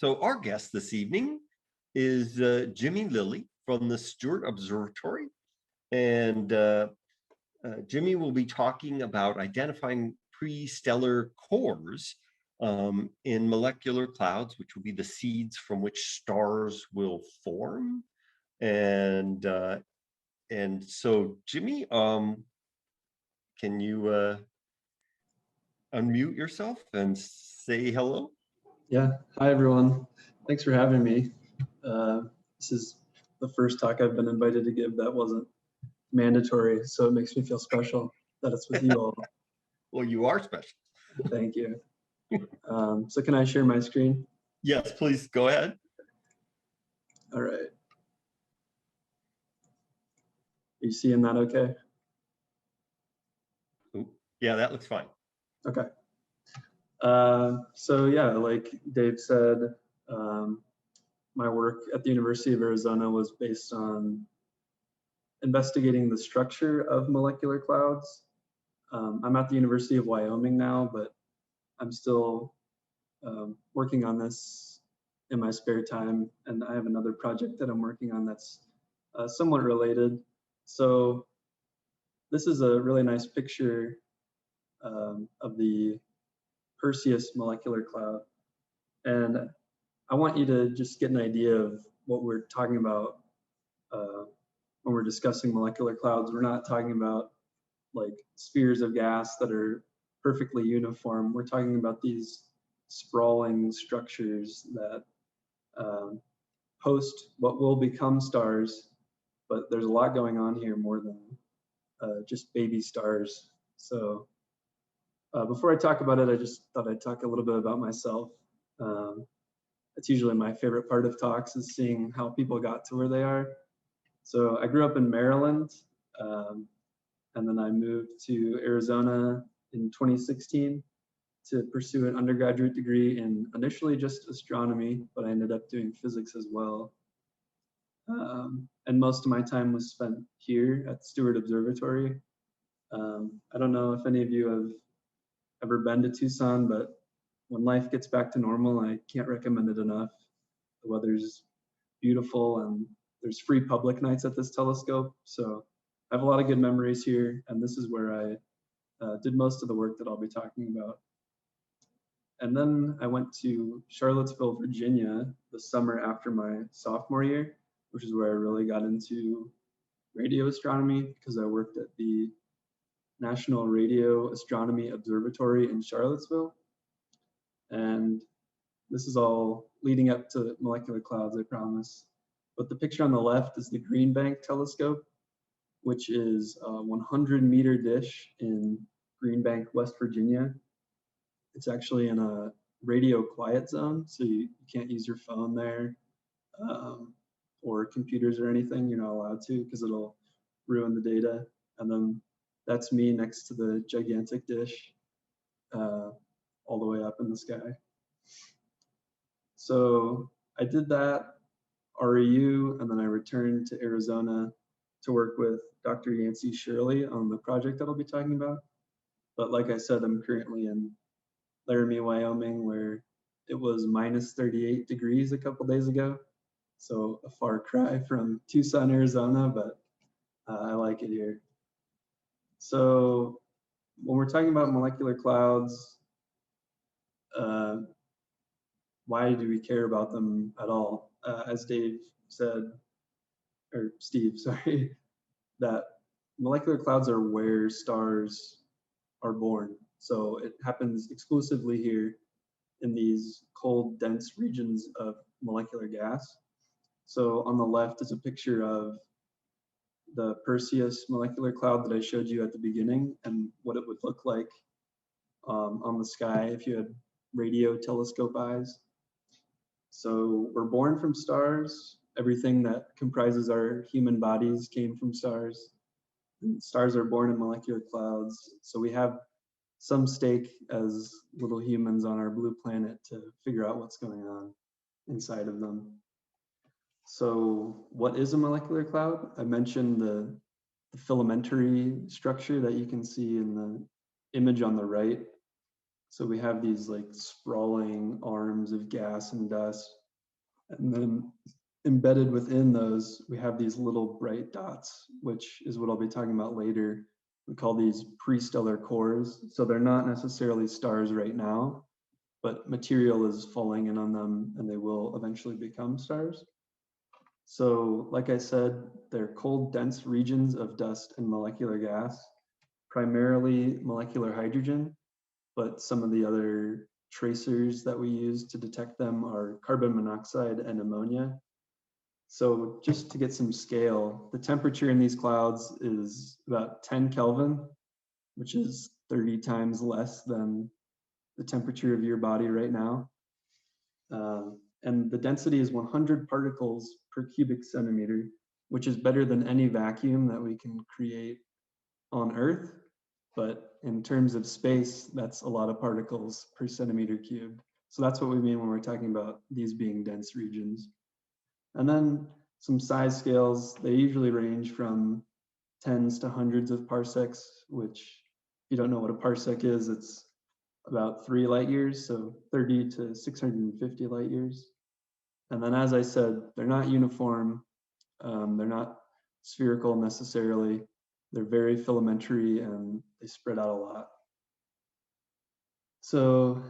So our guest this evening is JImmy Lilly from the Steward Observatory. And JImmy will be talking about identifying pre-stellar cores in molecular clouds, which will be the seeds from which stars will form. And so JImmy, can you unmute yourself and say hello? Yeah, hi everyone. Thanks for having me. This is the first talk I've been invited to give that wasn't mandatory, so it makes me feel special that it's with you all. Well, you are special. Thank you. So can I share my screen? Yes, please go ahead. All right. Are you seeing that okay? Yeah, that looks fine. Okay. So yeah, like Dave said, my work at the University of Arizona was based on investigating the structure of molecular clouds. I'm at the University of Wyoming now, but I'm still working on this in my spare time, and I have another project that I'm working on that's somewhat related. So this is a really nice picture of the Perseus molecular cloud, and I want you to just get an idea of what we're talking about when we're discussing molecular clouds. We're not talking about like spheres of gas that are perfectly uniform. We're talking about these sprawling structures that host what will become stars, but there's a lot going on here more than just baby stars. So before I talk about it, I just thought I'd talk a little bit about myself. It's usually my favorite part of talks is seeing how people got to where they are. So I grew up in Maryland, and then I moved to Arizona in 2016 to pursue an undergraduate degree in initially just astronomy, but I ended up doing physics as well. And most of my time was spent here at Steward Observatory. I don't know if any of you have ever been to Tucson, but when life gets back to normal, I can't recommend it enough. The weather's beautiful and there's free public nights at this telescope. So I have a lot of good memories here, and this is where I did most of the work that I'll be talking about. And then I went to Charlottesville, Virginia the summer after my sophomore year, which is where I really got into radio astronomy because I worked at the National Radio Astronomy Observatory in Charlottesville. And this is all leading up to molecular clouds, I promise. But the picture on the left is the Green Bank telescope, which is a 100-meter dish in Green Bank, West Virginia. It's actually in a radio quiet zone, so you can't use your phone there or computers or anything. You're not allowed to because it'll ruin the data. And then that's me next to the gigantic dish all the way up in the sky. So I did that REU, and then I returned to Arizona to work with Dr. Yancy Shirley on the project that I'll be talking about. But like I said, I'm currently in Laramie, Wyoming, where it was minus 38 degrees a couple days ago. So a far cry from Tucson, Arizona, but I like it here. So when we're talking about molecular clouds, why do we care about them at all? As Dave said, or Steve, sorry, that molecular clouds are where stars are born. So it happens exclusively here in these cold, dense regions of molecular gas. So on the left is a picture of the Perseus molecular cloud that I showed you at the beginning and what it would look like on the sky if you had radio telescope eyes. So we're born from stars. Everything that comprises our human bodies came from stars. And stars are born in molecular clouds. So we have some stake as little humans on our blue planet to figure out what's going on inside of them. So what is a molecular cloud? I mentioned the filamentary structure that you can see in the image on the right. So we have these like sprawling arms of gas and dust. And then embedded within those, we have these little bright dots, which is what I'll be talking about later. We call these pre-stellar cores. So they're not necessarily stars right now, but material is falling in on them and they will eventually become stars. So like I said, they're cold, dense regions of dust and molecular gas, primarily molecular hydrogen, but some of the other tracers that we use to detect them are carbon monoxide and ammonia. So just to get some scale, the temperature in these clouds is about 10 Kelvin, which is 30 times less than the temperature of your body right now. And the density is 100 particles per cubic centimeter, which is better than any vacuum that we can create on Earth. But in terms of space, that's a lot of particles per centimeter cubed. So that's what we mean when we're talking about these being dense regions. And then some size scales, they usually range from tens to hundreds of parsecs, which if you don't know what a parsec is, it's about 3 light years, so 30 to 650 light years. And then as I said, they're not uniform, they're not spherical necessarily, they're very filamentary and they spread out a lot. So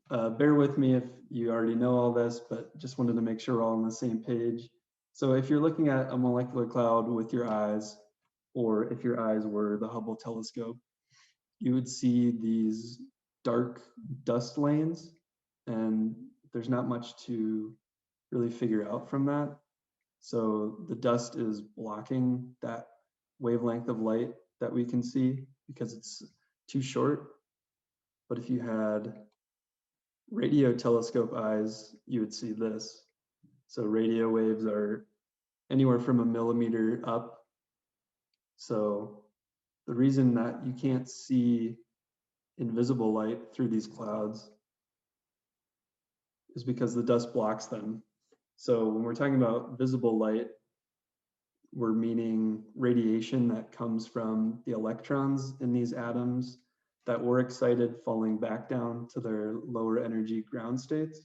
bear with me if you already know all this, but just wanted to make sure we're all on the same page. So if you're looking at a molecular cloud with your eyes, or if your eyes were the Hubble telescope, you would see these dark dust lanes, and there's not much to really figure out from that. So the dust is blocking that wavelength of light that we can see because it's too short. But if you had radio telescope eyes, you would see this. So radio waves are anywhere from a millimeter up. So the reason that you can't see invisible light through these clouds is because the dust blocks them. So when we're talking about visible light, we're meaning radiation that comes from the electrons in these atoms that were excited falling back down to their lower energy ground states.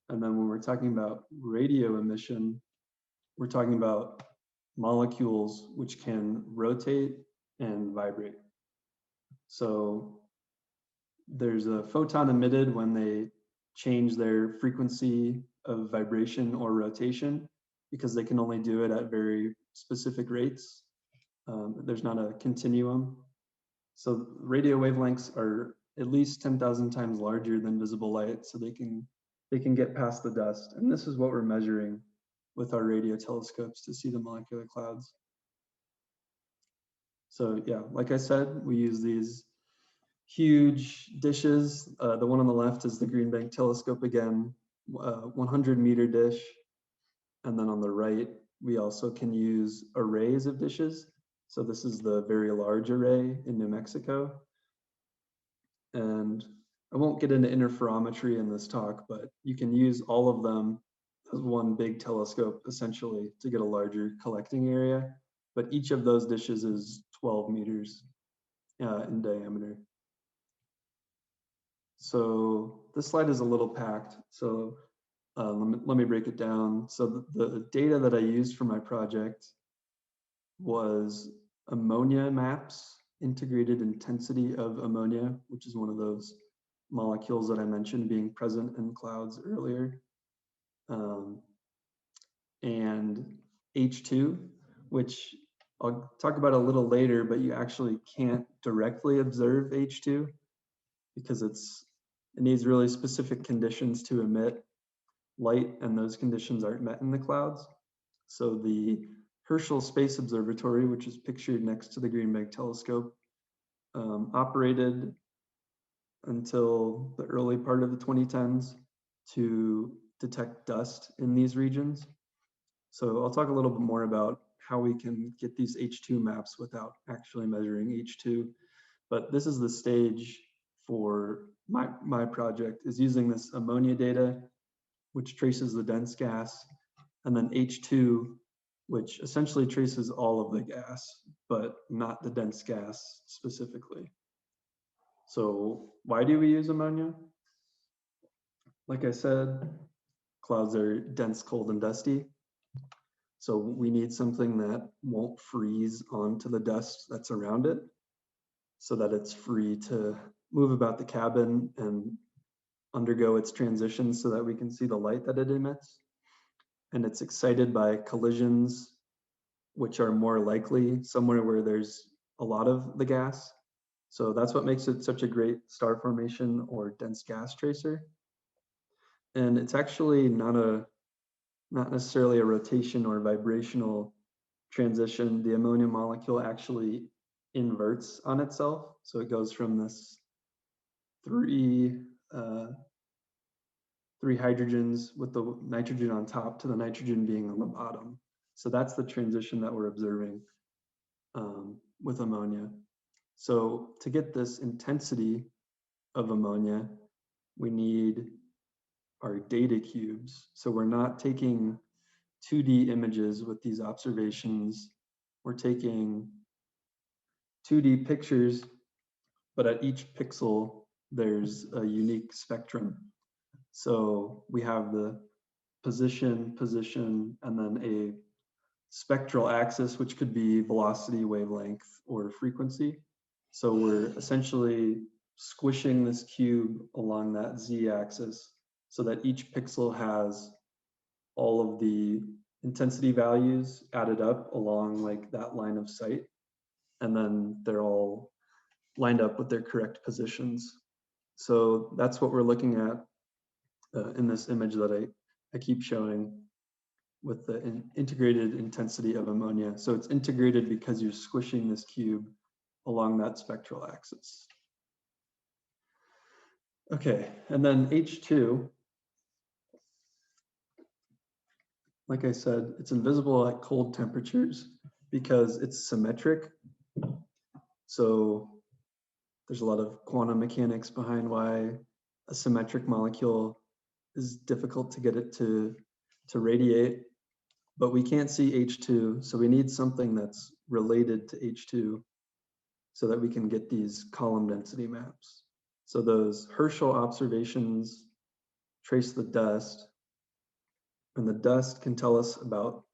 And then when we're talking about radio emission, we're talking about molecules which can rotate and vibrate. So there's a photon emitted when they change their frequency of vibration or rotation, because they can only do it at very specific rates. There's not a continuum. So radio wavelengths are at least 10,000 times larger than visible light, so they can get past the dust. And this is what we're measuring with our radio telescopes to see the molecular clouds. So yeah, like I said, we use these huge dishes. The one on the left is the Green Bank telescope again, 100-meter dish. And then on the right, we also can use arrays of dishes. So this is the very large array in New Mexico. And I won't get into interferometry in this talk, but you can use all of them as one big telescope essentially to get a larger collecting area. But each of those dishes is 12 meters in diameter. So this slide is a little packed. So let me break it down. So the data that I used for my project was ammonia maps, integrated intensity of ammonia, which is one of those molecules that I mentioned being present in clouds earlier, and H2, which I'll talk about a little later, but you actually can't directly observe H2 because it needs really specific conditions to emit light, and those conditions aren't met in the clouds. So the Herschel Space Observatory, which is pictured next to the Green Bank telescope, operated until the early part of the 2010s to detect dust in these regions. So I'll talk a little bit more about how we can get these H2 maps without actually measuring H2. But this is the stage for my project, is using this ammonia data, which traces the dense gas, and then H2, which essentially traces all of the gas, but not the dense gas specifically. So why do we use ammonia? Like I said, clouds are dense, cold, and dusty. So we need something that won't freeze onto the dust that's around it so that it's free to move about the cabin and undergo its transitions so that we can see the light that it emits. And it's excited by collisions, which are more likely somewhere where there's a lot of the gas. So that's what makes it such a great star formation or dense gas tracer. And it's actually not necessarily a rotation or vibrational transition. The ammonia molecule actually inverts on itself. So it goes from this three hydrogens with the nitrogen on top to the nitrogen being on the bottom. So that's the transition that we're observing with ammonia. So to get this intensity of ammonia, we need our data cubes. So we're not taking 2D images with these observations. We're taking 2D pictures, but at each pixel, there's a unique spectrum. So we have the position, and then a spectral axis, which could be velocity, wavelength, or frequency. So we're essentially squishing this cube along that z-axis so that each pixel has all of the intensity values added up along like that line of sight. And then they're all lined up with their correct positions. So that's what we're looking at in this image that I keep showing with the integrated intensity of ammonia. So it's integrated because you're squishing this cube along that spectral axis. Okay, and then H2, like I said, it's invisible at cold temperatures because it's symmetric. So there's a lot of quantum mechanics behind why a symmetric molecule is difficult to get it to radiate, but we can't see H2, so we need something that's related to H2 so that we can get these column density maps. So those Herschel observations trace the dust, and the dust can tell us about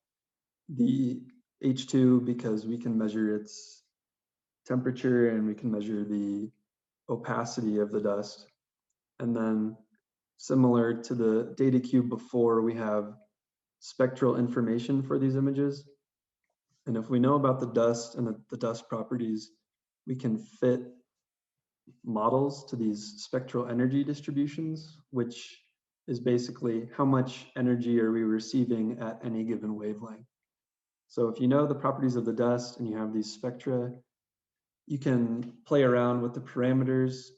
the H2 because we can measure its temperature and we can measure the opacity of the dust. And then similar to the data cube before, we have spectral information for these images. And if we know about the dust and the dust properties, we can fit models to these spectral energy distributions, which is basically how much energy are we receiving at any given wavelength. So if you know the properties of the dust and you have these spectra, you can play around with the parameters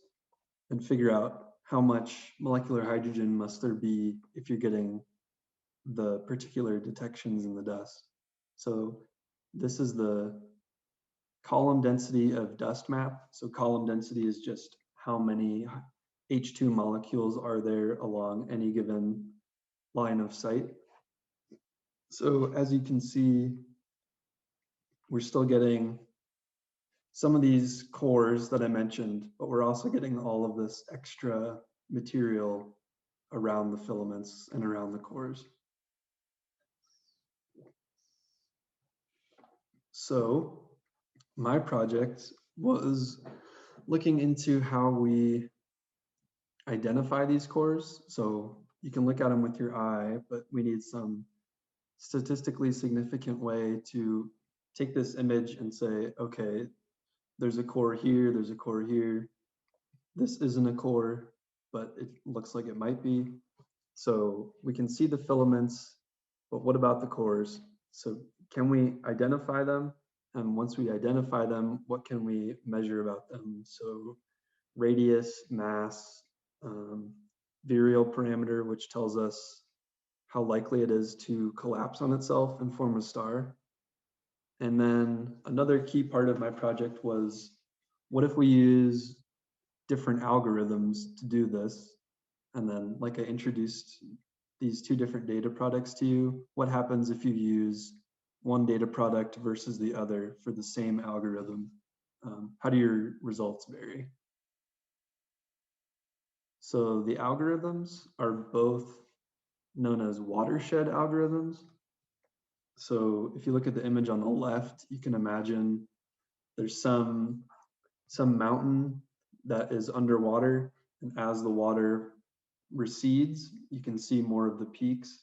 and figure out how much molecular hydrogen must there be if you're getting the particular detections in the dust. So this is the column density of dust map. So column density is just how many H2 molecules are there along any given line of sight. So as you can see, we're still getting some of these cores that I mentioned, but we're also getting all of this extra material around the filaments and around the cores. So my project was looking into how we identify these cores. So you can look at them with your eye, but we need some statistically significant way to take this image and say, okay, there's a core here, there's a core here. This isn't a core, but it looks like it might be. So we can see the filaments, but what about the cores? So can we identify them? And once we identify them, what can we measure about them? So radius, mass, virial parameter, which tells us how likely it is to collapse on itself and form a star. And then another key part of my project was, what if we use different algorithms to do this? And then, like I introduced these two different data products to you, what happens if you use one data product versus the other for the same algorithm? How do your results vary? So the algorithms are both known as watershed algorithms. So if you look at the image on the left, you can imagine there's some mountain that is underwater, and as the water recedes, you can see more of the peaks.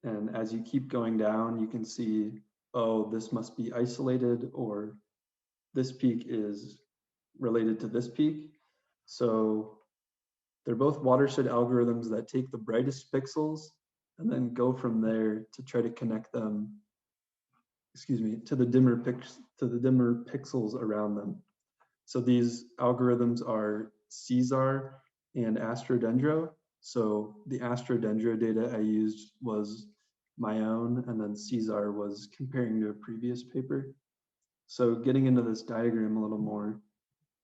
And as you keep going down, you can see, oh, this must be isolated, or this peak is related to this peak. So they're both watershed algorithms that take the brightest pixels and then go from there to try to connect them, to the dimmer pixels around them. So these algorithms are CSAR and AstroDendro. So the AstroDendro data I used was my own, and then CSAR was comparing to a previous paper. So getting into this diagram a little more,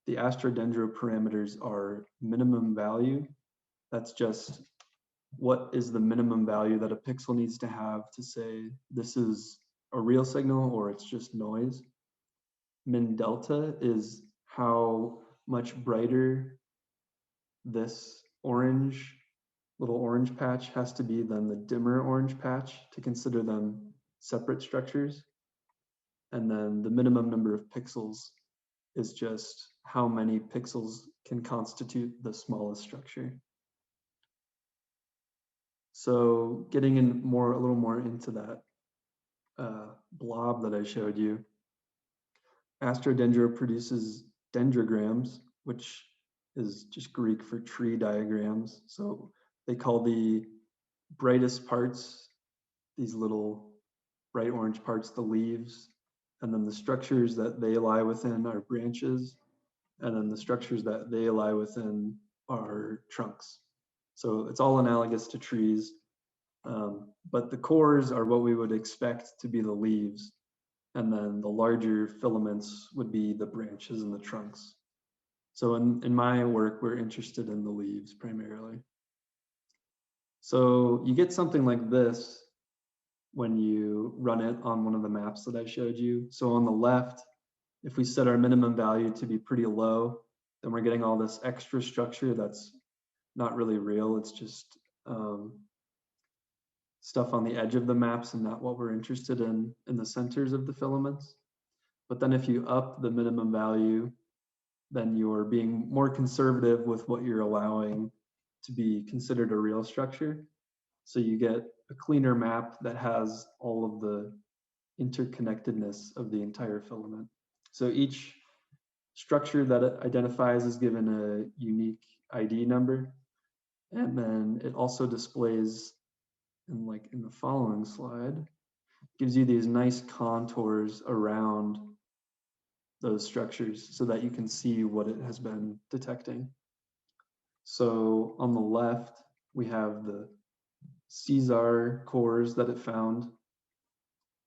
the AstroDendro parameters are minimum value. That's just what is the minimum value that a pixel needs to have to say this is a real signal or it's just noise. Min delta is how much brighter this little orange patch has to be than the dimmer orange patch to consider them separate structures. And then the minimum number of pixels is just how many pixels can constitute the smallest structure. So getting in a little more into that blob that I showed you, AstroDendro produces dendrograms, which is just Greek for tree diagrams. So they call the brightest parts, these little bright orange parts, the leaves, and then the structures that they lie within are branches, and then the structures that they lie within are trunks. So it's all analogous to trees, but the cores are what we would expect to be the leaves, and then the larger filaments would be the branches and the trunks. So in my work, we're interested in the leaves primarily. So you get something like this when you run it on one of the maps that I showed you. So on the left, if we set our minimum value to be pretty low, then we're getting all this extra structure that's not really real. It's just stuff on the edge of the maps and not what we're interested in the centers of the filaments. But then if you up the minimum value, then you're being more conservative with what you're allowing to be considered a real structure. So you get a cleaner map that has all of the interconnectedness of the entire filament. So each structure that it identifies is given a unique ID number. And then it also displays, in the following slide, gives you these nice contours around those structures so that you can see what it has been detecting. So on the left, we have the CSAR cores that it found.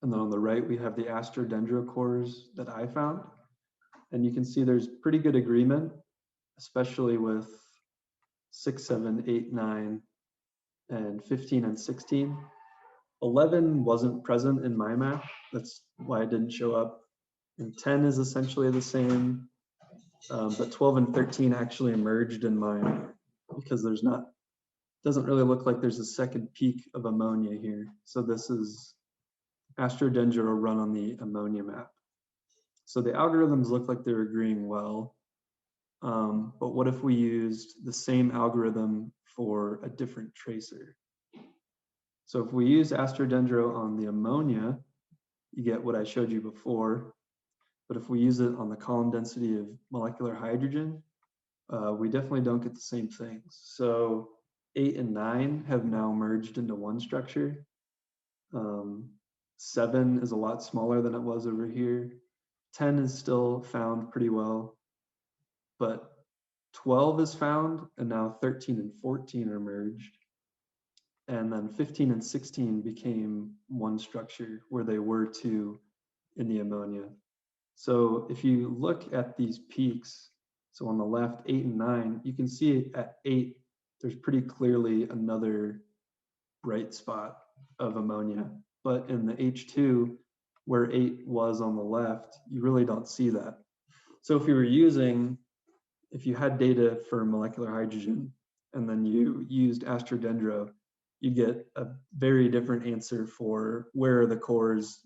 And then on the right, we have the AstroDendro cores that I found. And you can see there's pretty good agreement, especially with 6, 7, 8, 9, and 15 and 16. 11 wasn't present in my map. That's why it didn't show up. And 10 is essentially the same, but 12 and 13 actually emerged in mine because doesn't really look like there's a second peak of ammonia here. So this is AstroDendro run on the ammonia map. So the algorithms look like they're agreeing well, but what if we used the same algorithm for a different tracer? So if we use AstroDendro on the ammonia, you get what I showed you before. But if we use it on the column density of molecular hydrogen, we definitely don't get the same things. So 8 and 9 have now merged into one structure. 7 is a lot smaller than it was over here. 10 is still found pretty well, but 12 is found, and now 13 and 14 are merged. And then 15 and 16 became one structure where they were 2 in the ammonia. So if you look at these peaks, so on the left, 8 and 9, you can see at 8, there's pretty clearly another bright spot of ammonia. But in the H2, where 8 was on the left, you really don't see that. So if you had data for molecular hydrogen, and then you used AstroDendro, you get a very different answer for where are the cores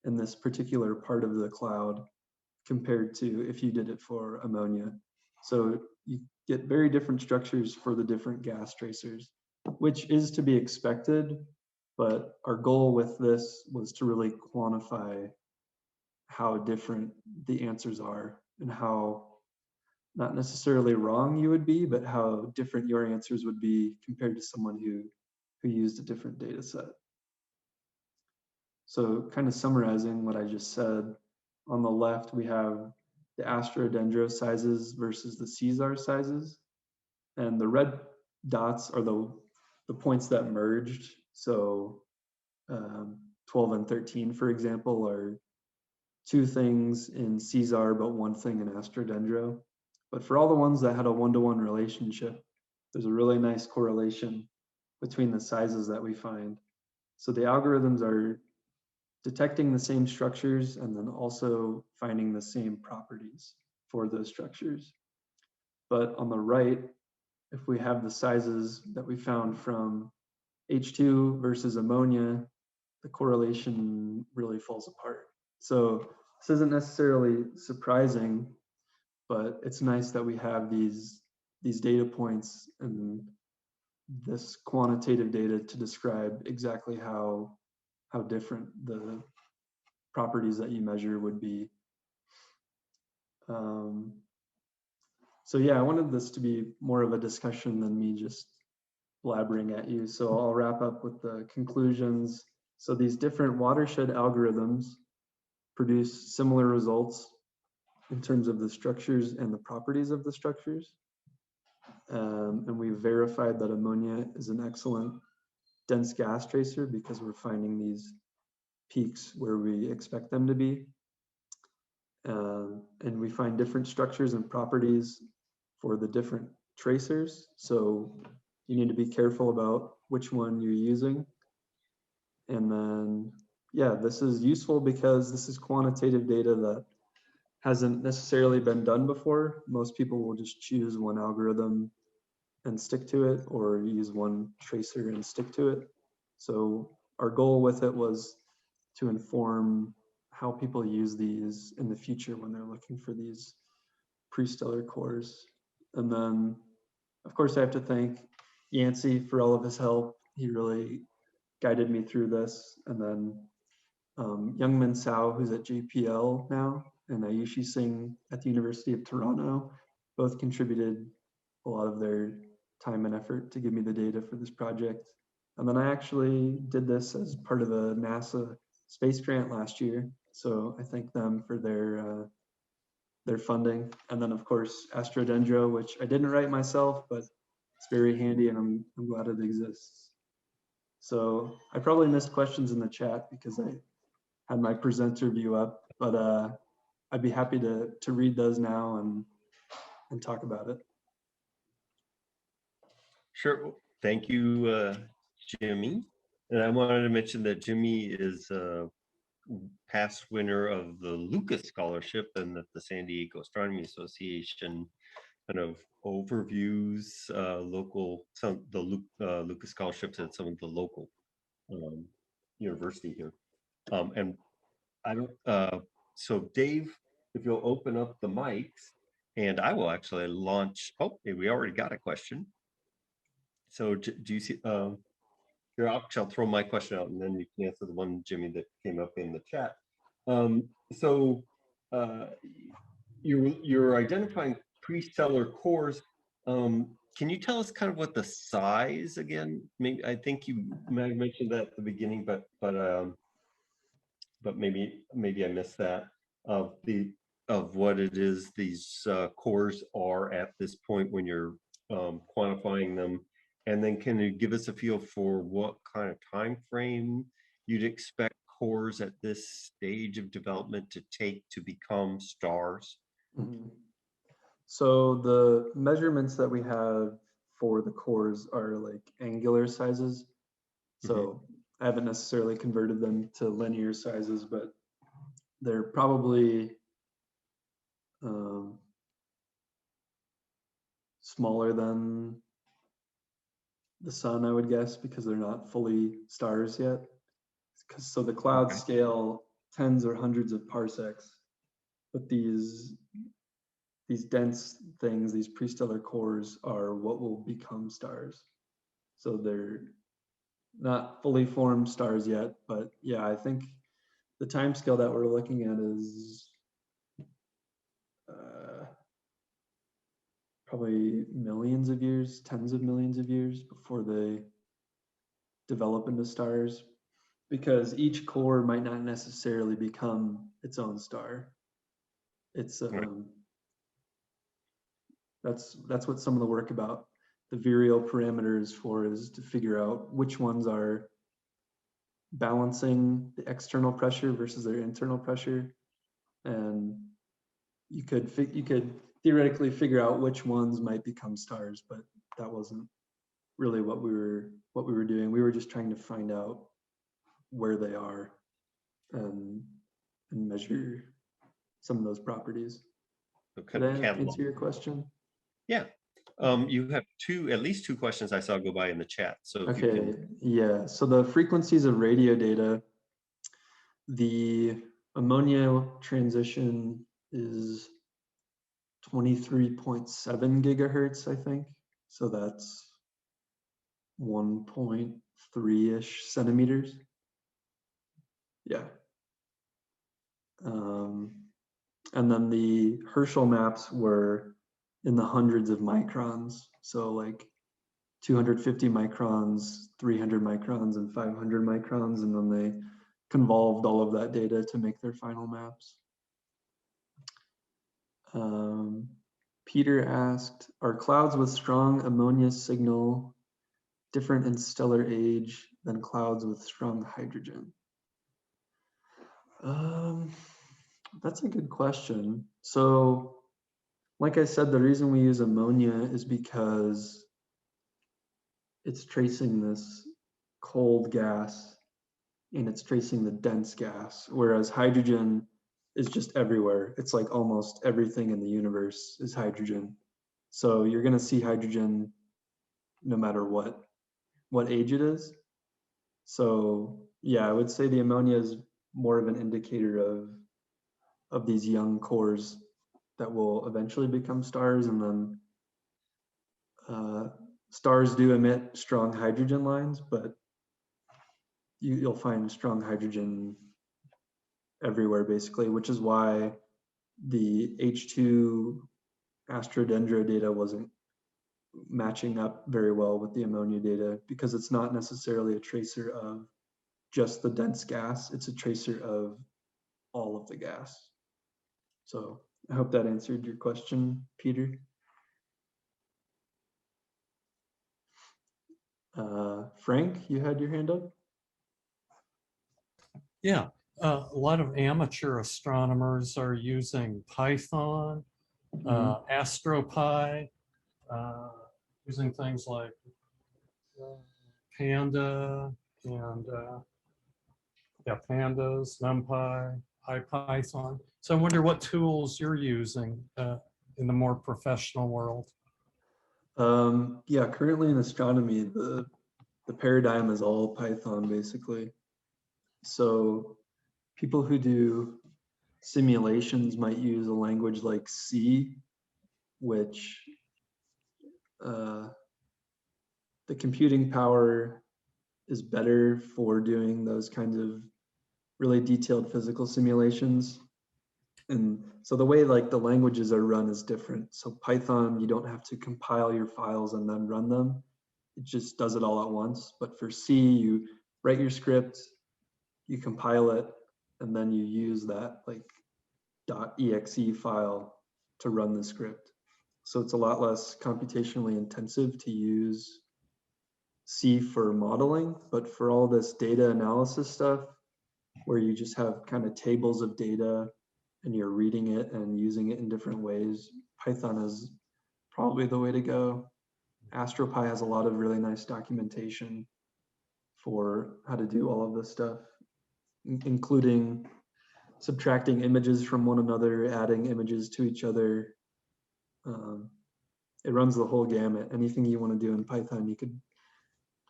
in this particular part of the cloud compared to if you did it for ammonia. So you get very different structures for the different gas tracers, which is to be expected, but our goal with this was to really quantify how different the answers are and how not necessarily wrong you would be, but how different your answers would be compared to someone who used a different data set. So kind of summarizing what I just said, on the left we have the AstroDendro sizes versus the Caesar sizes. And the red dots are the points that merged. So 12 and 13, for example, are two things in Caesar, but one thing in AstroDendro. But for all the ones that had a one-to-one relationship, there's a really nice correlation between the sizes that we find. So the algorithms are detecting the same structures and then also finding the same properties for those structures. But on the right, if we have the sizes that we found from H2 versus ammonia, the correlation really falls apart. So this isn't necessarily surprising, but it's nice that we have these data points and this quantitative data to describe exactly how different the properties that you measure would be. So yeah, I wanted this to be more of a discussion than me just blabbering at you. So I'll wrap up with the conclusions. So these different watershed algorithms produce similar results in terms of the structures and the properties of the structures. And we verified that ammonia is an excellent dense gas tracer because we're finding these peaks where we expect them to be. And we find different structures and properties for the different tracers. So you need to be careful about which one you're using. And then, yeah, this is useful because this is quantitative data that hasn't necessarily been done before. Most people will just choose one algorithm and stick to it, or use one tracer and stick to it. So our goal with it was to inform how people use these in the future when they're looking for these pre-stellar cores. And then, of course, I have to thank Yancy for all of his help. He really guided me through this. And then Youngmin Sao, who's at JPL now, and Ayushi Singh at the University of Toronto, both contributed a lot of their time and effort to give me the data for this project. And then I actually did this as part of a NASA space grant last year. So I thank them for their funding. And then of course, AstroDendro, which I didn't write myself, but it's very handy and I'm glad it exists. So I probably missed questions in the chat because I had my presenter view up, but I'd be happy to read those now and talk about it. Sure. Thank you, Jimmy. And I wanted to mention that Jimmy is a past winner of the Lucas Scholarship, and that the San Diego Astronomy Association kind of overviews Lucas Scholarships at some of the local university here. And I don't. So Dave, if you'll open up the mics, and I will actually launch. Oh, we already got a question. So do you see? Here, I'll throw my question out, and then you can answer the one, Jimmy, that came up in the chat. So you're identifying pre-stellar cores. Can you tell us kind of what the size again? Maybe I think you might have mentioned that at the beginning, but maybe I missed that of what it is these cores are at this point when you're quantifying them. And then can you give us a feel for what kind of time frame you'd expect cores at this stage of development to take to become stars? Mm-hmm. So the measurements that we have for the cores are like angular sizes. So I haven't necessarily converted them to linear sizes, but they're probably smaller than the sun, I would guess, because they're not fully stars yet. So the clouds scale tens or hundreds of parsecs, but these dense things, these prestellar cores, are what will become stars. So they're not fully formed stars yet, but yeah, I think the time scale that we're looking at is probably millions of years, tens of millions of years before they develop into stars, because each core might not necessarily become its own star. It's that's what some of the work about the virial parameters for, is to figure out which ones are balancing the external pressure versus their internal pressure, and you could theoretically figure out which ones might become stars, but that wasn't really what we were doing. We were just trying to find out where they are and measure some of those properties. Did that answer your question? Yeah. You have at least two questions I saw go by in the chat. So if okay, you can... yeah. So the frequencies of radio data, the ammonia transition is 23.7 gigahertz, I think. So that's 1.3-ish centimeters. Yeah. And then the Herschel maps were in the hundreds of microns. So like 250 microns, 300 microns, and 500 microns. And then they convolved all of that data to make their final maps. Peter asked, are clouds with strong ammonia signal different in stellar age than clouds with strong hydrogen? That's a good question. So, like I said, the reason we use ammonia is because it's tracing this cold gas and it's tracing the dense gas, whereas hydrogen is just everywhere. It's like almost everything in the universe is hydrogen. So you're going to see hydrogen no matter what age it is. So yeah, I would say the ammonia is more of an indicator of these young cores that will eventually become stars. And then stars do emit strong hydrogen lines, but you'll find strong hydrogen everywhere basically, which is why the H2 AstroDendro data wasn't matching up very well with the ammonia data, because it's not necessarily a tracer of just the dense gas, it's a tracer of all of the gas. So I hope that answered your question, Peter. Frank, you had your hand up? Yeah, a lot of amateur astronomers are using Python, AstroPy, using things like Panda and Pandas, NumPy, IPython. So I wonder what tools you're using in the more professional world. Yeah, currently in astronomy, the paradigm is all Python basically. So people who do simulations might use a language like C, which the computing power is better for doing those kinds of really detailed physical simulations. And so the way like the languages are run is different. So Python, you don't have to compile your files and then run them. It just does it all at once. But for C, you write your script, you compile it, and then you use that like .exe file to run the script. So it's a lot less computationally intensive to use C for modeling, but for all this data analysis stuff, where you just have kind of tables of data and you're reading it and using it in different ways, Python is probably the way to go. AstroPy has a lot of really nice documentation for how to do all of this stuff, including subtracting images from one another, adding images to each other. It runs the whole gamut. Anything you want to do in Python, you could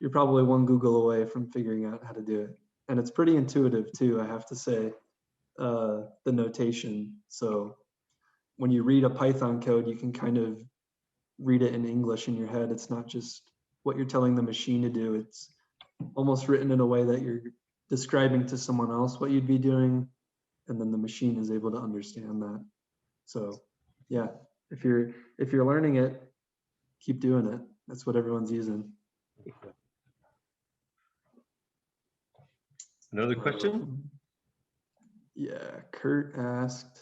you're probably one Google away from figuring out how to do it. And it's pretty intuitive too, I have to say, the notation. So when you read a Python code, you can kind of read it in English in your head. It's not just what you're telling the machine to do. It's almost written in a way that you're describing to someone else what you'd be doing, and then the machine is able to understand that. So yeah, if you're learning it, keep doing it. That's what everyone's using. Another question? Yeah, Kurt asked,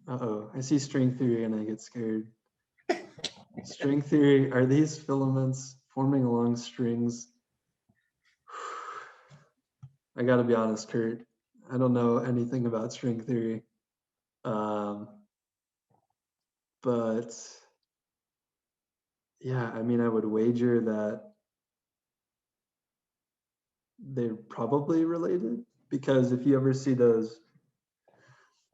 uh-oh, I see string theory and I get scared. String theory, are these filaments forming along strings? I gotta be honest, Kurt, I don't know anything about string theory. But yeah, I mean, I would wager that they're probably related, because if you ever see those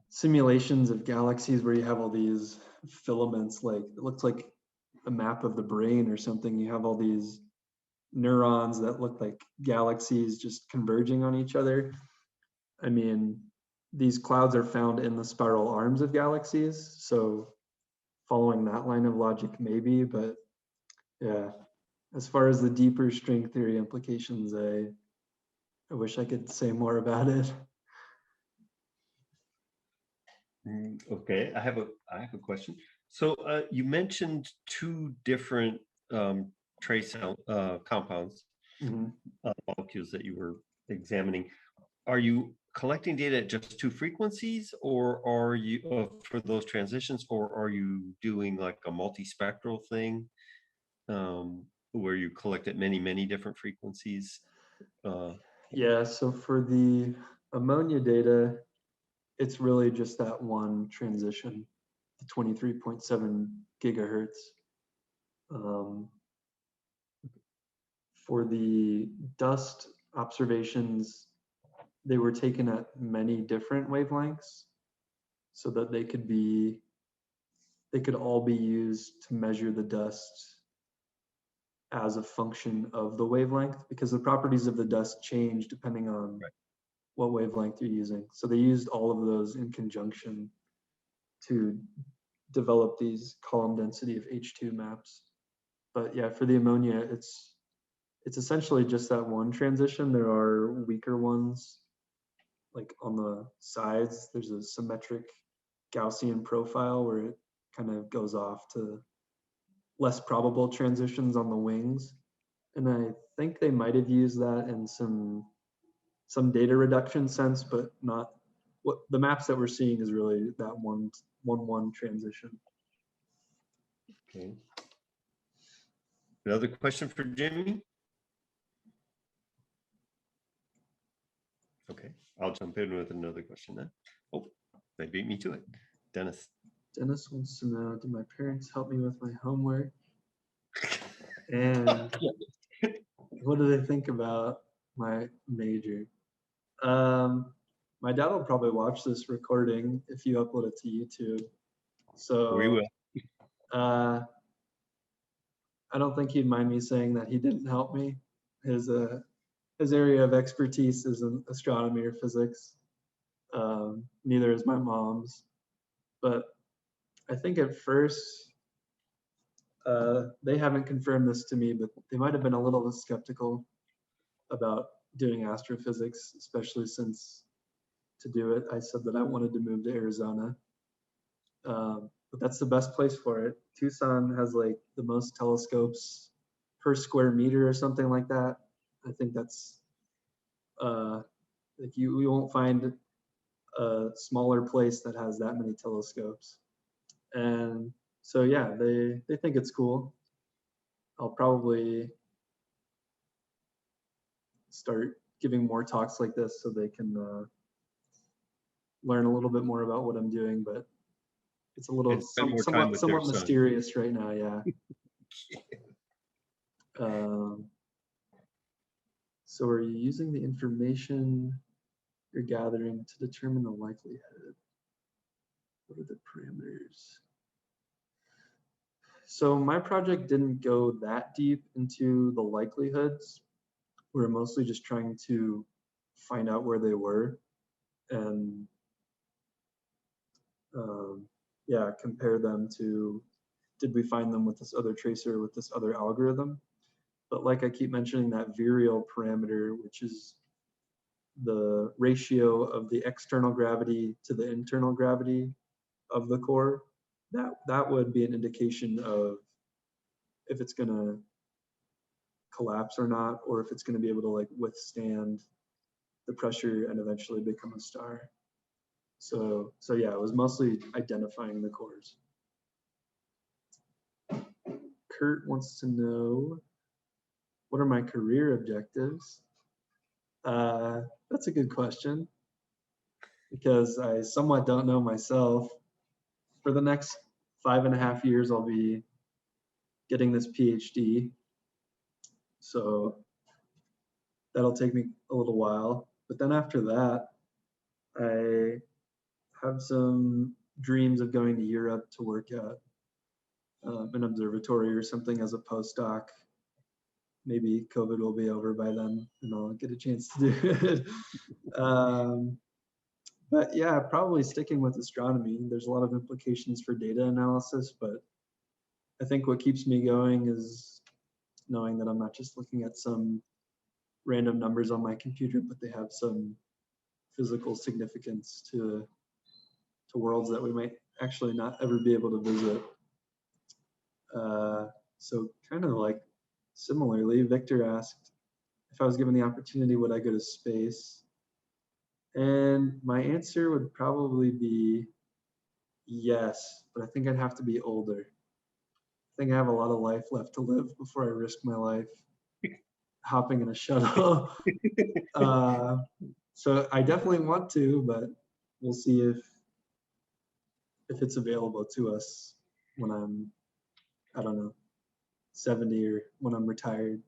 simulations of galaxies where you have all these filaments, like it looks like a map of the brain or something, you have all these neurons that look like galaxies just converging on each other. I mean, these clouds are found in the spiral arms of galaxies, so following that line of logic maybe, but yeah, as far as the deeper string theory implications, I wish I could say more about it. Okay, I have a question. So you mentioned two different trace compounds, molecules that you were examining. Are you collecting data at just two frequencies, or are you for those transitions, or are you doing like a multispectral thing where you collect at many different frequencies? Yeah, so for the ammonia data, it's really just that one transition, the 23.7 gigahertz. For the dust observations, they were taken at many different wavelengths so that they could all be used to measure the dust as a function of the wavelength, because the properties of the dust change depending on what wavelength you're using. So they used all of those in conjunction to develop these column density of H2 maps. But yeah, for the ammonia, it's essentially just that one transition. There are weaker ones, like on the sides, there's a symmetric Gaussian profile where it kind of goes off to less probable transitions on the wings. And I think they might have used that in some data reduction sense, but not what the maps that we're seeing is really that one transition. Okay. Another question for Jimmy? Okay, I'll jump in with another question then. Oh, they beat me to it. Dennis. Dennis wants to know, did my parents help me with my homework? And what do they think about my major? My dad will probably watch this recording if you upload it to YouTube. So We will. I don't think he'd mind me saying that he didn't help me. His area of expertise isn't astronomy or physics. Neither is my mom's. But I think at first, they haven't confirmed this to me, but they might have been a little skeptical about doing astrophysics, especially since to do it, I said that I wanted to move to Arizona. But that's the best place for it. Tucson has like the most telescopes per square meter or something like that. I think that's like you won't find a smaller place that has that many telescopes. And so yeah, they think it's cool. I'll probably start giving more talks like this so they can learn a little bit more about what I'm doing, but it's a little somewhat mysterious right now. Yeah. So are you using the information you're gathering to determine the likelihood? What are the parameters? So my project didn't go that deep into the likelihoods. We were mostly just trying to find out where they were and yeah, compare them to, did we find them with this other tracer, with this other algorithm? But like I keep mentioning, that virial parameter, which is the ratio of the external gravity to the internal gravity of the core, that would be an indication of if it's going to collapse or not, or if it's going to be able to like withstand the pressure and eventually become a star. So yeah, it was mostly identifying the cores. Kurt wants to know, what are my career objectives? That's a good question, because I somewhat don't know myself. For the next 5.5 years, I'll be getting this PhD. So that'll take me a little while. But then after that, I have some dreams of going to Europe to work at an observatory or something as a postdoc. Maybe COVID will be over by then and I'll get a chance to do it. But yeah, probably sticking with astronomy. There's a lot of implications for data analysis, but I think what keeps me going is knowing that I'm not just looking at some random numbers on my computer, but they have some physical significance to worlds that we might actually not ever be able to visit. So kind of like similarly, Victor asked if I was given the opportunity, would I go to space? And my answer would probably be yes, but I think I'd have to be older. I think I have a lot of life left to live before I risk my life hopping in a shuttle. So I definitely want to, but we'll see if it's available to us when I'm, I don't know, 70 or when I'm retired.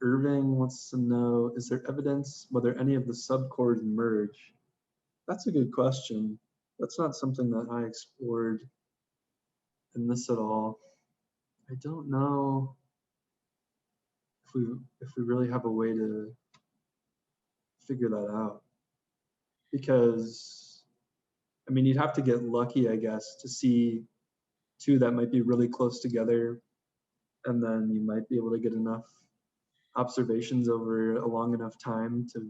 Irving wants to know, is there evidence whether any of the subcores merge? That's a good question. That's not something that I explored in this at all. I don't know if we really have a way to figure that out. Because, I mean, you'd have to get lucky, I guess, to see two that might be really close together, and then you might be able to get enough observations over a long enough time to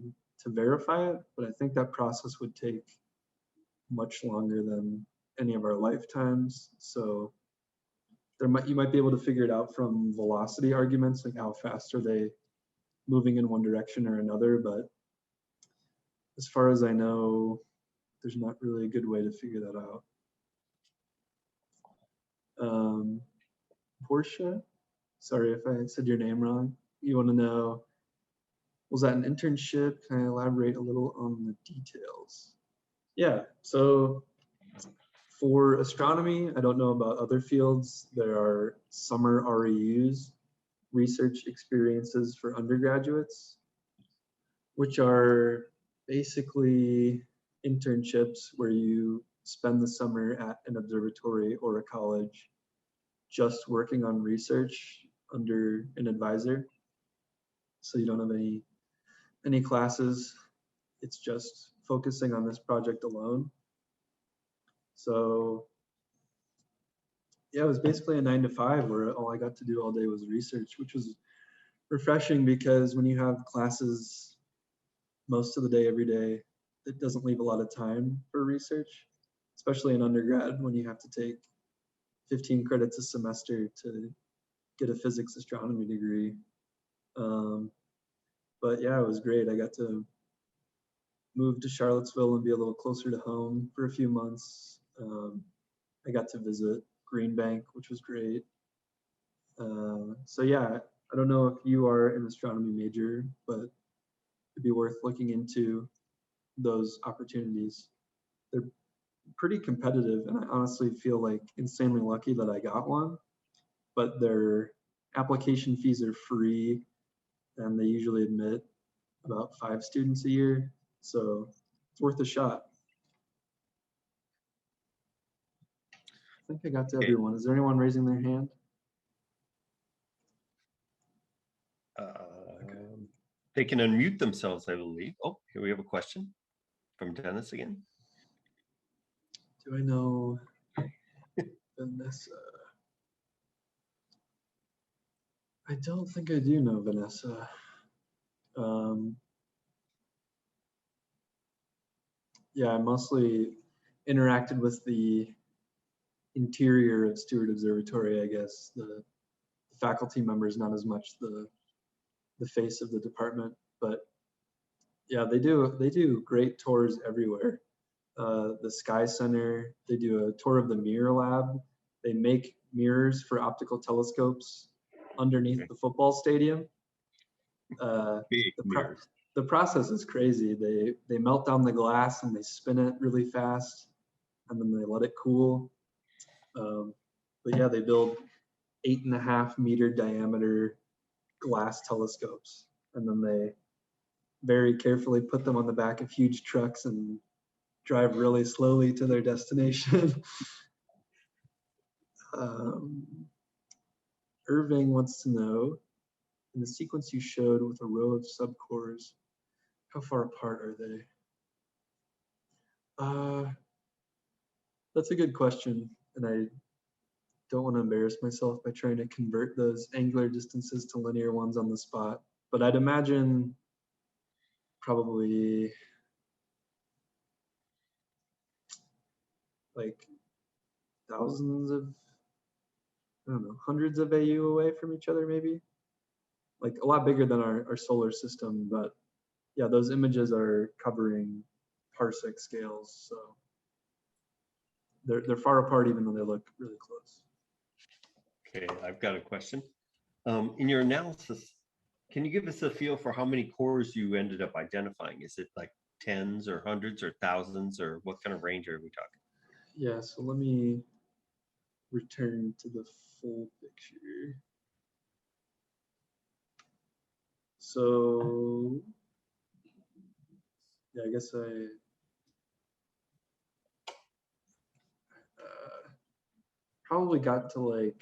verify it. But I think that process would take much longer than any of our lifetimes. So you might be able to figure it out from velocity arguments, like how fast are they moving in one direction or another. But as far as I know, there's not really a good way to figure that out. Portia, sorry if I said your name wrong. You want to know, was that an internship? Can I elaborate a little on the details? Yeah, so for astronomy, I don't know about other fields. There are summer REUs, research experiences for undergraduates, which are basically internships where you spend the summer at an observatory or a college just working on research under an advisor. So you don't have any classes. It's just focusing on this project alone. So yeah, it was basically a 9 to 5 where all I got to do all day was research, which was refreshing because when you have classes most of the day, every day, it doesn't leave a lot of time for research, especially in undergrad when you have to take 15 credits a semester to get a physics astronomy degree. But yeah, it was great. I got to move to Charlottesville and be a little closer to home for a few months. I got to visit Green Bank, which was great. So yeah, I don't know if you are an astronomy major, but it'd be worth looking into those opportunities. They're pretty competitive, and I honestly feel like insanely lucky that I got one, but their application fees are free, and they usually admit about 5 students a year, so it's worth a shot. think I got to Okay. everyone. Is there anyone raising their hand? They can unmute themselves, I believe. Oh, here we have a question from Dennis again. Do I know Vanessa? I don't think I do know Vanessa. Yeah, I mostly interacted with the interior of Steward Observatory, I guess. The faculty members, not as much the face of the department, but yeah, they do great tours everywhere. The Sky Center, they do a tour of the mirror lab. They make mirrors for optical telescopes underneath the football stadium. Big mirrors. The process is crazy. They melt down the glass and they spin it really fast, and then they let it cool. But yeah, they build 8.5 meter diameter glass telescopes, and then they very carefully put them on the back of huge trucks and drive really slowly to their destination. Irving wants to know, in the sequence you showed with a row of subcores, how far apart are they? That's a good question, and I don't want to embarrass myself by trying to convert those angular distances to linear ones on the spot, but I'd imagine probably like thousands of, I don't know, hundreds of AU away from each other, maybe. Like a lot bigger than our solar system, but yeah, those images are covering parsec scales, so they're far apart even though they look really close. Okay, I've got a question. In your analysis, can you give us a feel for how many cores you ended up identifying? Is it like tens or hundreds or thousands, or what kind of range are we talking? Yeah, so let me return to the full picture. So yeah, I guess I probably got to like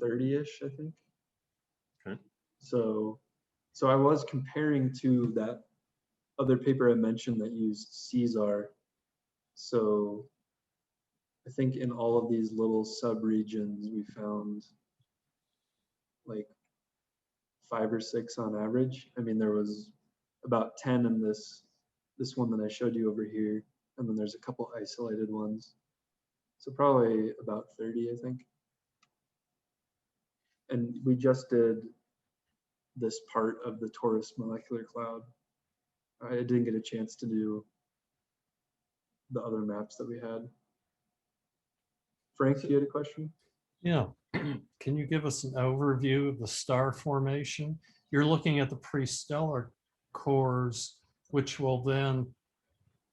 30-ish, I think. Okay. So I was comparing to that other paper I mentioned that used Caesar. So I think in all of these little sub-regions, we found like 5 or 6 on average. I mean, there was about 10 in this one that I showed you over here, and then there's a couple isolated ones. So probably about 30, I think. And we just did this part of the Taurus molecular cloud. I didn't get a chance to do the other maps that we had. Frank, you had a question? Yeah. Can you give us an overview of the star formation? You're looking at the prestellar cores, which will then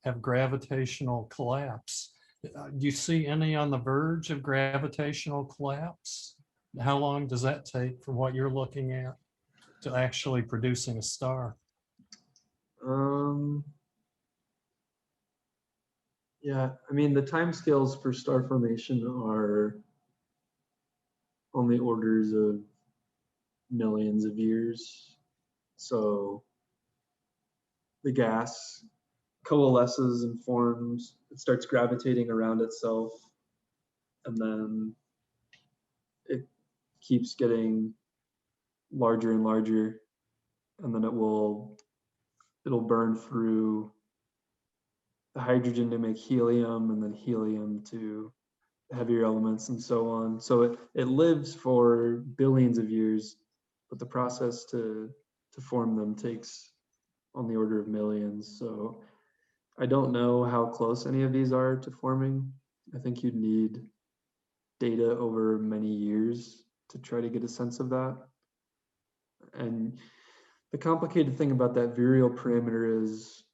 have gravitational collapse. Do you see any on the verge of gravitational collapse? How long does that take from what you're looking at to actually producing a star? Yeah, I mean, the timescales for star formation are on the orders of millions of years. So the gas coalesces and forms, it starts gravitating around itself, and then it keeps getting larger and larger, and then it'll burn through the hydrogen to make helium, and then helium to heavier elements, and so on. So it lives for billions of years, but the process to form them takes on the order of millions. So I don't know how close any of these are to forming. I think you'd need data over many years to try to get a sense of that. And the complicated thing about that virial parameter is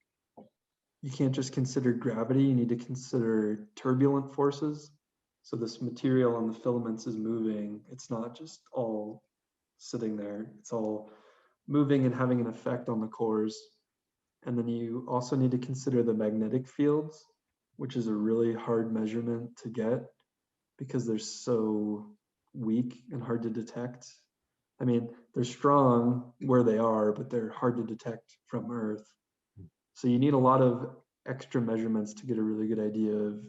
you can't just consider gravity, you need to consider turbulent forces. So this material on the filaments is moving. It's not just all sitting there. It's all moving and having an effect on the cores. And then you also need to consider the magnetic fields. which is a really hard measurement to get because they're so weak and hard to detect. I mean, they're strong where they are, but they're hard to detect from Earth. So you need a lot of extra measurements to get a really good idea of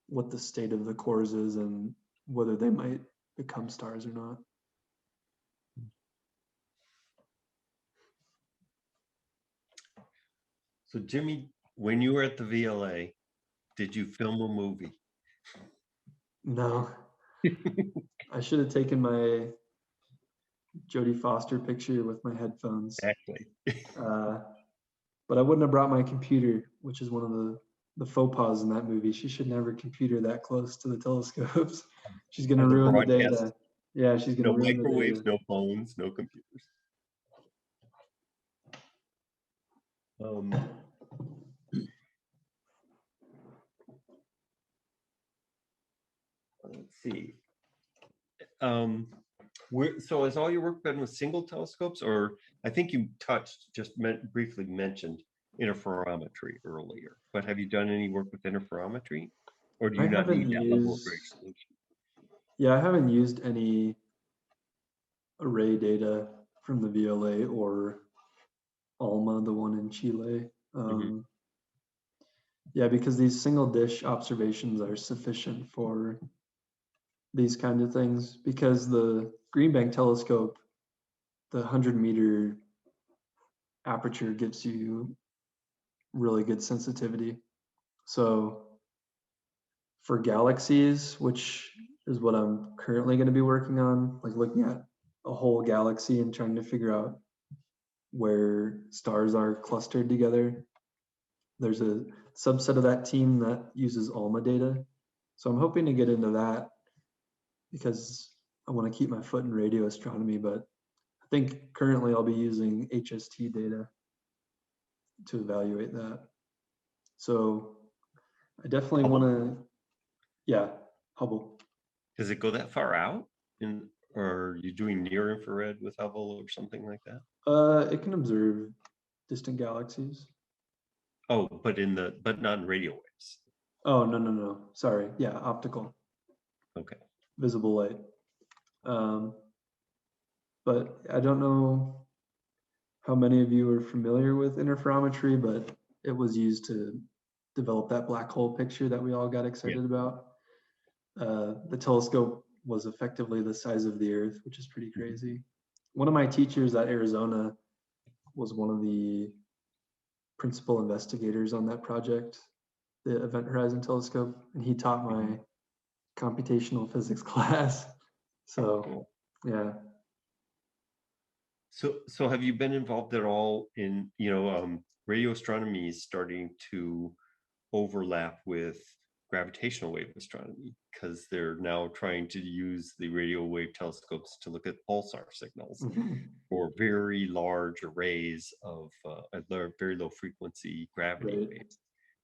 what the state of the cores is and whether they might become stars or not. So Jimmy, when you were at the VLA, did you film a movie? No, I should have taken my Jodie Foster picture with my headphones. Exactly. But I wouldn't have brought my computer, which is one of the faux pas in that movie. She shouldn't have her computer that close to the telescopes. She's going to On the ruin the broadcast. data. Yeah, she's going to No ruin microwaves, the data. no phones, no computers. Let's see. So has all your work been with single telescopes, or I think you touched, briefly mentioned interferometry earlier, but have you done any work with interferometry, or do you not need that level of resolution? Yeah, I haven't used any array data from the VLA or ALMA, the one in Chile. Yeah, because these single dish observations are sufficient for these kind of things, because the Green Bank telescope, the 100-meter aperture gives you really good sensitivity. So for galaxies, which is what I'm currently going to be working on, like looking at a whole galaxy and trying to figure out where stars are clustered together, there's a subset of that team that uses ALMA data. So I'm hoping to get into that because I want to keep my foot in radio astronomy, but I think currently I'll be using HST data to evaluate that. So I definitely want to, yeah, Hubble. Does it go that far out? Or are you doing near infrared with Hubble or something like that? It can observe distant galaxies. Oh, but not in radio waves. Oh, no. Sorry. Yeah, optical. Okay. Visible light. But I don't know how many of you are familiar with interferometry, but it was used to develop that black hole picture that we all got excited about. The telescope was effectively the size of the Earth, which is pretty crazy. One of my teachers at Arizona was one of the principal investigators on that project, the Event Horizon Telescope, and he taught my computational physics class. So, cool. Yeah. So have you been involved at all in, radio astronomy is starting to overlap with gravitational wave astronomy, because they're now trying to use the radio wave telescopes to look at pulsar signals or very large arrays of very low frequency gravity waves.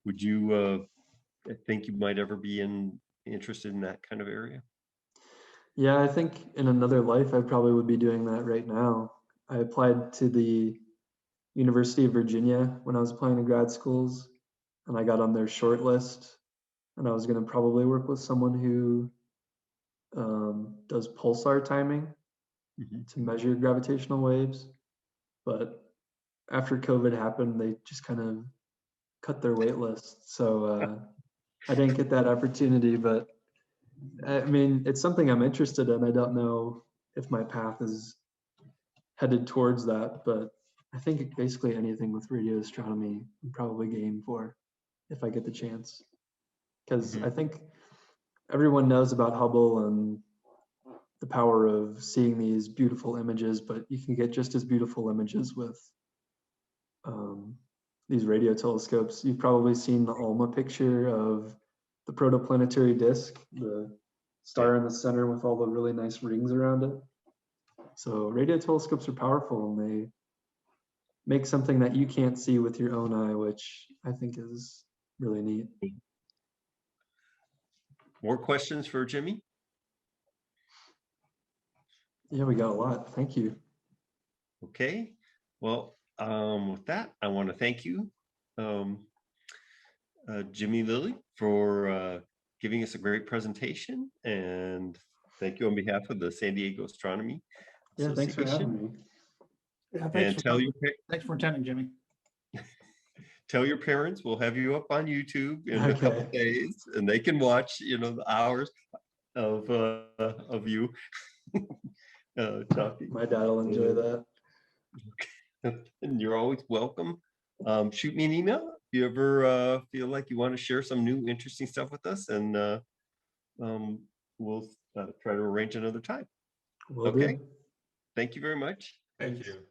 Would you think you might ever be interested in that kind of area? Yeah, I think in another life, I probably would be doing that right now. I applied to the University of Virginia when I was applying to grad schools, and I got on their short list. And I was going to probably work with someone who does pulsar timing to measure gravitational waves. But after COVID happened, they just kind of cut their wait list. So I didn't get that opportunity, but I mean, it's something I'm interested in. I don't know if my path is headed towards that, but I think basically anything with radio astronomy I'm probably game for if I get the chance. Because I think everyone knows about Hubble and the power of seeing these beautiful images, but you can get just as beautiful images with these radio telescopes. You've probably seen the ALMA picture of the protoplanetary disk, the star in the center with all the really nice rings around it. So radio telescopes are powerful, and they make something that you can't see with your own eye, which I think is really neat. More questions for Jimmy? Yeah, we got a lot. Thank you. Okay. Well, with that, I want to thank you. Jimmy Lilly for giving us a great presentation, and thank you on behalf of the San Diego Astronomy Yeah, thanks for Association. having me. Yeah, And thanks for attending, Jimmy. tell your parents we'll have you up on YouTube in a couple Okay. days, and they can watch, the hours of you talking. My dad will enjoy that. And you're always welcome. Shoot me an email if you ever feel like you want to share some new interesting stuff with us, and we'll try to arrange another time. Will Okay. do. Thank you very much. Thank you.